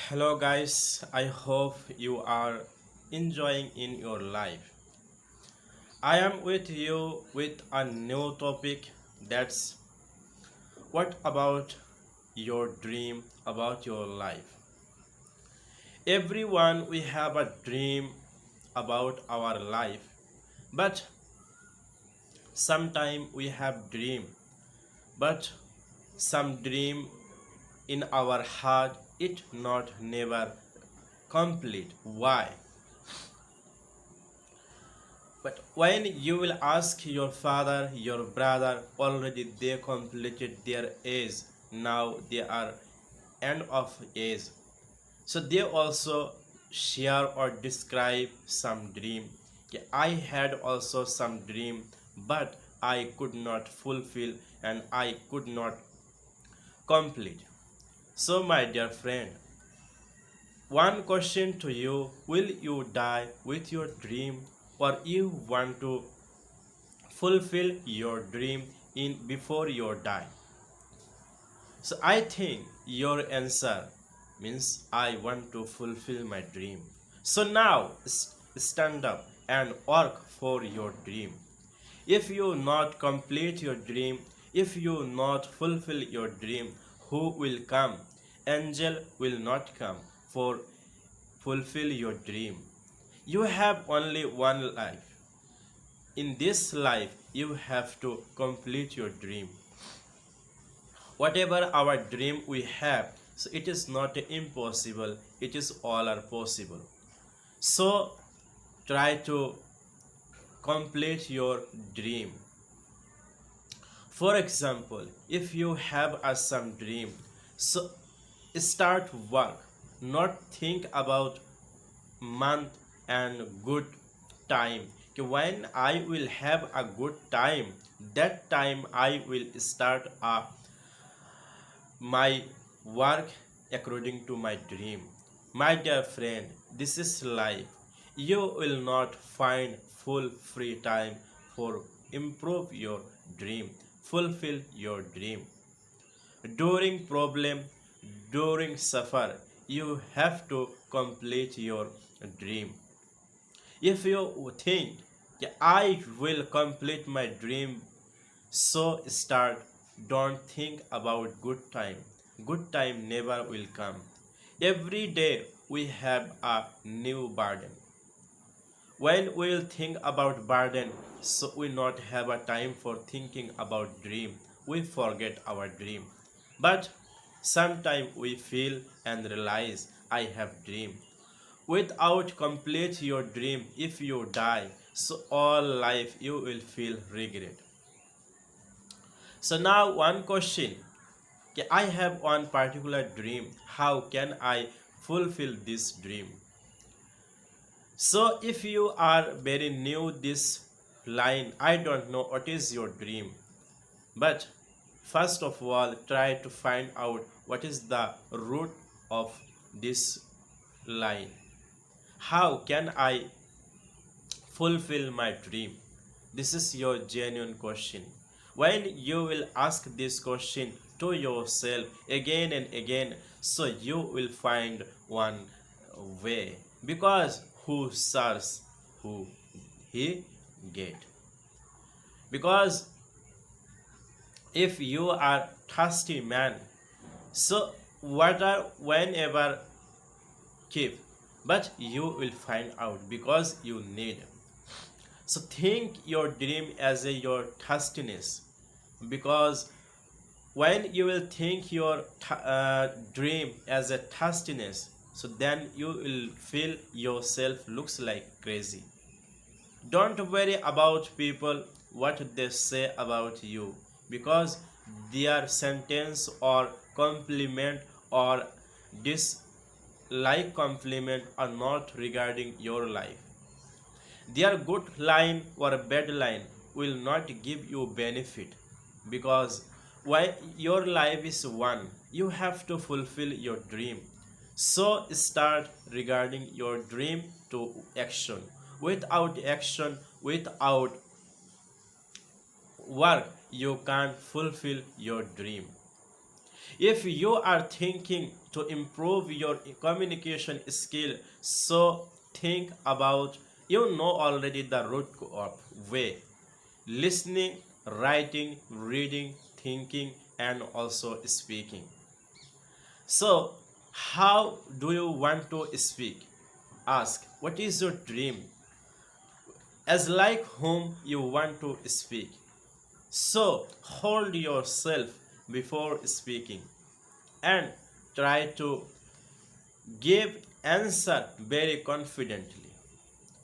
Hello guys, I hope you are enjoying in your life. I am with you with a new topic that's what about your dream about your life. Everyone we have a dream about our life, but sometime we have dream, but some dream in our heart it not never complete. Why? But when you will ask your father, your brother, already they completed their age. Now they are end of age. So they also share or describe some dream. Yeah, I had also some dream, but I could not fulfill and I could not complete. So my dear friend, one question to you, will you die with your dream or you want to fulfill your dream in before you die? So I think your answer means I want to fulfill my dream. So now stand up and work for your dream. If you not complete your dream, if you not fulfill your dream, who will come? Angel will not come for fulfill your dream. You have only one life. In this life, you have to complete your dream. Whatever our dream we have, so it is not impossible, it is all are possible. So try to complete your dream. For example, if you have a some dream, so start work, not think about month and good time. Okay, when I will have a good time, that time I will start my work according to my dream. My dear friend, this is life. You will not find full free time for improve your dream, fulfill your dream. During problem, during suffer, you have to complete your dream. If you think, "Yeah, I will complete my dream," so start. Don't think about good time. Good time never will come. Every day we have a new burden. When we will think about burden, so we not have a time for thinking about dream. We forget our dream. But sometimes we feel and realize I have dream. Without complete your dream, if you die, so all life you will feel regret. So now one question. Okay, I have one particular dream. How can I fulfill this dream? So if you are very new this line, I don't know what is your dream. But first of all, try to find out what is the root of this line. How can I fulfill my dream? This is your genuine question. When you will ask this question to yourself again and again, so you will find one way. Because who serves, who he get. Because if you are thirsty man, so water whenever keep, but you will find out because you need. So think your dream as a your thirstiness, because when you will think your dream as a thirstiness, so then you will feel yourself looks like crazy. Don't worry about people what they say about you, because their sentence or compliment or dislike compliment are not regarding your life. Their good line or bad line will not give you benefit, because why your life is one, you have to fulfill your dream. So start regarding your dream to action. Without action, without work, you can't fulfill your dream. If you are thinking to improve your communication skill, so think about, you know already the root of way: listening, writing, reading, thinking, and also speaking. So, how do you want to speak? Ask, what is your dream? As like whom you want to speak. So, hold yourself before speaking and try to give answer very confidently.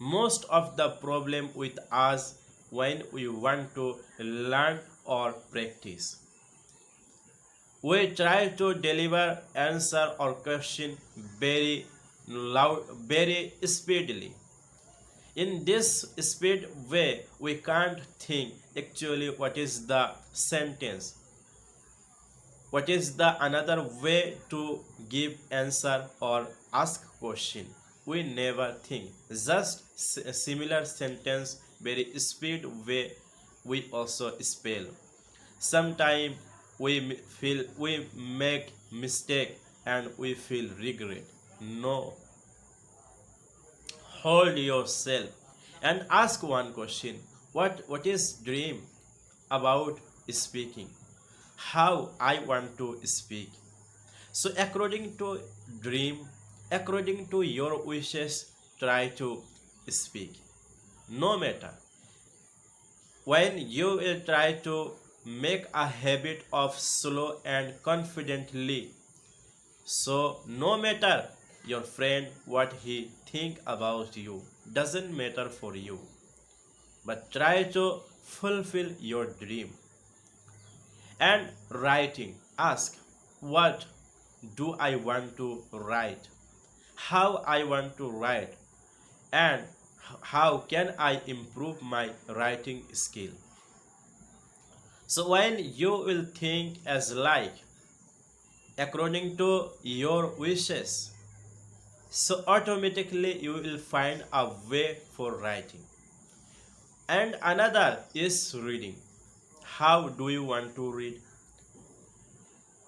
Most of the problem with us when we want to learn or practice, we try to deliver answer or question very loud, very speedily. In this speed way, we can't think actually what is the sentence, what is the another way to give answer or ask question. We never think. Just similar sentence, very speed way we also spell. Sometimes we make mistake and we feel regret. No, hold yourself and ask one question: what is dream about speaking? How I want to speak. So according to dream, according to your wishes, try to speak. No matter, when you will try to make a habit of slow and confidently, so no matter your friend what he think about you, doesn't matter for you, but try to fulfill your dream. And writing, ask, what do I want to write? How I want to write? And how can I improve my writing skill? So when you will think as like according to your wishes, so automatically you will find a way for writing. And another is reading. How do you want to read?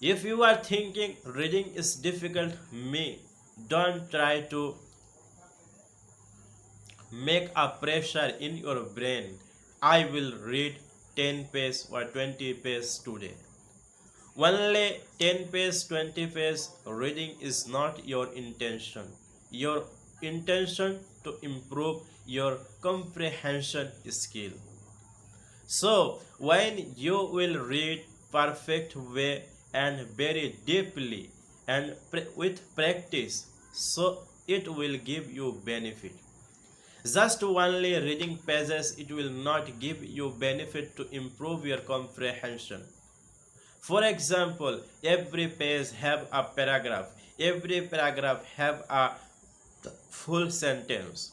If you are thinking reading is difficult, me, don't try to make a pressure in your brain. I will read 10 pages or 20 pages today. Only 10 pages, 20 pages reading is not your intention. Your intention to improve your comprehension skill. So when you will read perfect way and very deeply and with practice, so it will give you benefit. Just only reading pages, it will not give you benefit to improve your comprehension. For example, every page have a paragraph. Every paragraph have a full sentence.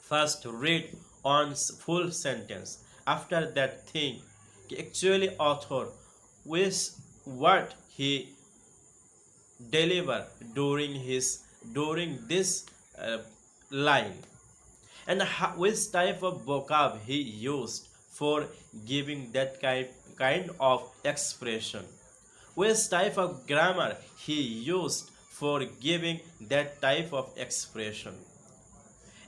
First read on full sentence. After that think, actually author with what he deliver during this uh, line, and which type of vocab he used for giving that kind of expression, which type of grammar he used for giving that type of expression.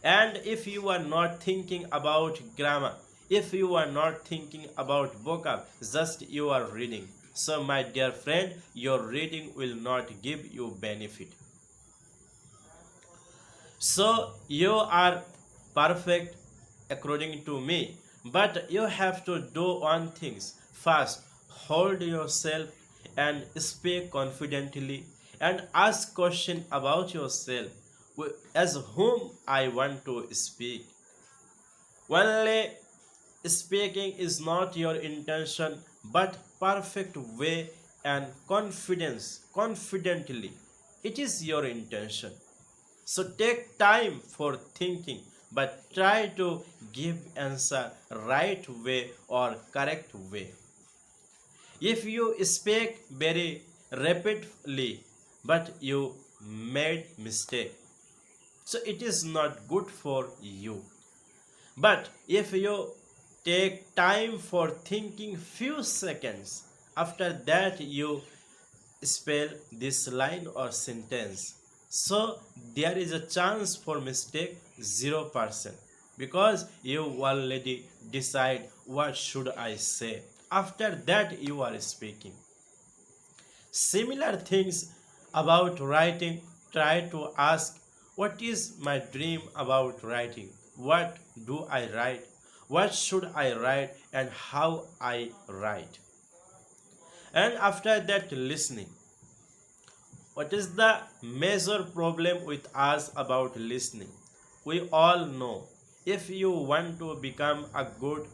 And if you are not thinking about grammar, if you are not thinking about vocab, just you are reading, so my dear friend, your reading will not give you benefit. So you are perfect according to me, but you have to do one things. First, hold yourself and speak confidently and ask question about yourself. As whom I want to speak. Only speaking is not your intention, but perfect way and confidently. It is your intention. So take time for thinking, but try to give answer right way or correct way. If you speak very rapidly, but you made mistake, so it is not good for you. But if you take time for thinking few seconds, After that, you spell this line or sentence. So there is a chance for mistake 0% because you already decide what should I say. After that you are speaking. Similar things about writing. Try to ask, what is my dream about writing? What do I write? What should I write and how I write? And after that, listening. What is the major problem with us about listening? We all know if you want to become a good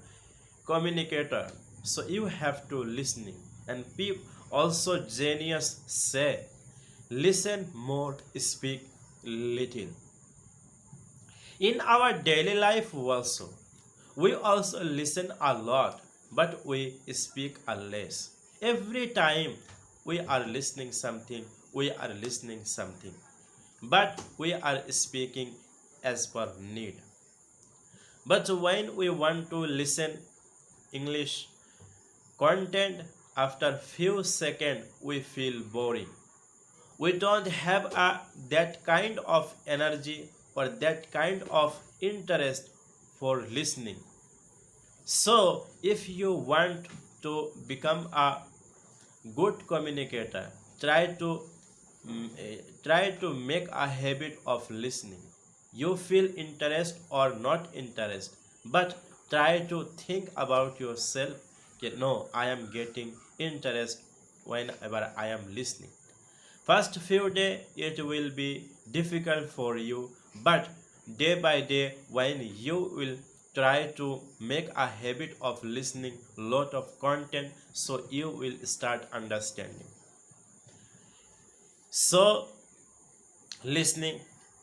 communicator, so you have to listening. And people also genius say, listen more, speak little. In our daily life also, we also listen a lot, but we speak a less. Every time we are listening something, we are listening something, but we are speaking as per need. But when we want to listen English content, after few seconds we feel boring. We don't have that kind of energy or that kind of interest for listening. So if you want to become a good communicator, try to try to make a habit of listening. You feel interest or not interest, but try to think about yourself. No, I am getting interest whenever I am listening. First few days it will be difficult for you, but day by day when you will try to make a habit of listening lot of content, so you will start understanding. So listening.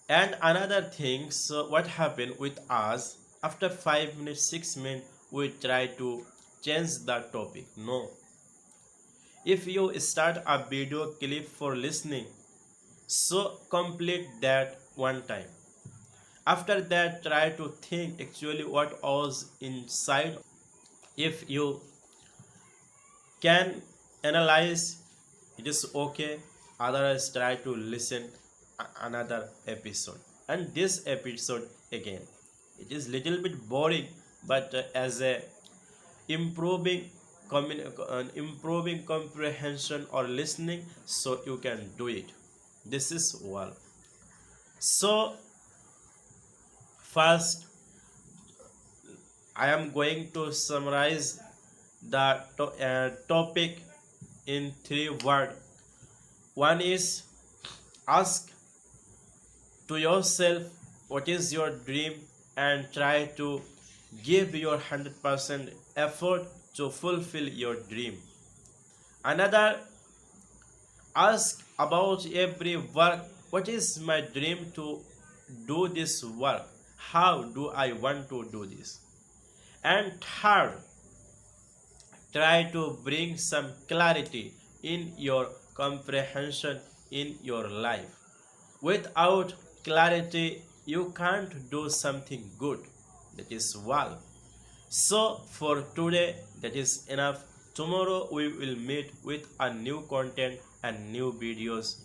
And another thing, so what happened with us, after 5 minutes 6 minutes we try to change the topic. No, if you start a video clip for listening, so complete that one time. After that, try to think actually what was inside. If you can analyze, it is okay. Otherwise, try to listen another episode. And this episode again, it is little bit boring, but as a improving improving comprehension or listening, so you can do it. This is one. So first, I am going to summarize the topic in 3 words. One is, ask to yourself what is your dream and try to give your 100% effort to fulfill your dream. Another, ask about every work, what is my dream to do this work? How do I want to do this? And third, try to bring some clarity in your comprehension in your life. Without clarity, you can't do something good. That is all. So for today, that is enough. Tomorrow we will meet with a new content and new videos.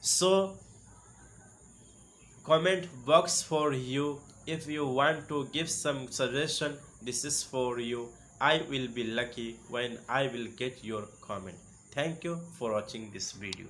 So comment box for you. If you want to give some suggestion, this is for you. I will be lucky when I will get your comment. Thank you for watching this video.